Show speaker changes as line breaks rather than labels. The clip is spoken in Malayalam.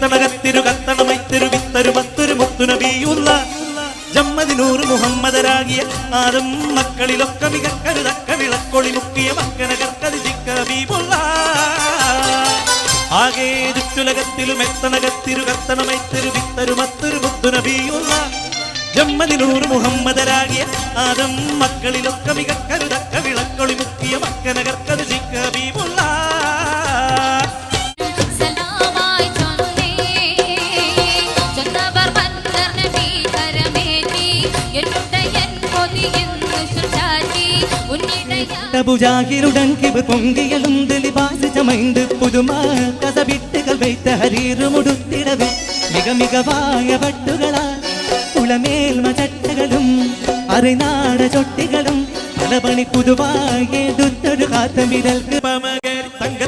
മെത്തണകത്തിരു കത്തണമൈത്തിരു വിത്തരു മത്തൊരു മുത്തുനബിയുള്ള ജമ്മദിനൂർ മുഹമ്മദരാകിയ ആദം മക്കളിലൊക്കെ മികക്കരുതക്ക വിളക്കൊളി മുക്കിയ മക്കനകർക്കത് ജിക്കബീബുള്ള ആകെ ചുറ്റുലകത്തിലും എത്തണകത്തിരു കത്തണമൈത്തിരു വിത്തരു മത്തൊരു മുത്തുനബിയുള്ള ജമ്മദിനൂർ മുഹമ്മദരാകിയ ആദം മക്കളിലൊക്കെ മികക്കരുതക്ക വിളക്കൊളി മുക്കിയ മക്കനകർക്കത് ജിക്കബീബുള്ള
പൊങ്കിയലുണ്ട് ലിബാസ് ചമൈണ്ട് പുതുമ കസവിട്ടുകൾ വൈത്ത ഹരീറുമുടുത്തിടവേ മിക മികവായ പട്ടുകളാ കുളമേൽമ ചട്ടകളും അറിനാട ചൊട്ടികളും പലപണി പുതുവായി എടുത്തൊരു കാത്തമിരൽ
തങ്ക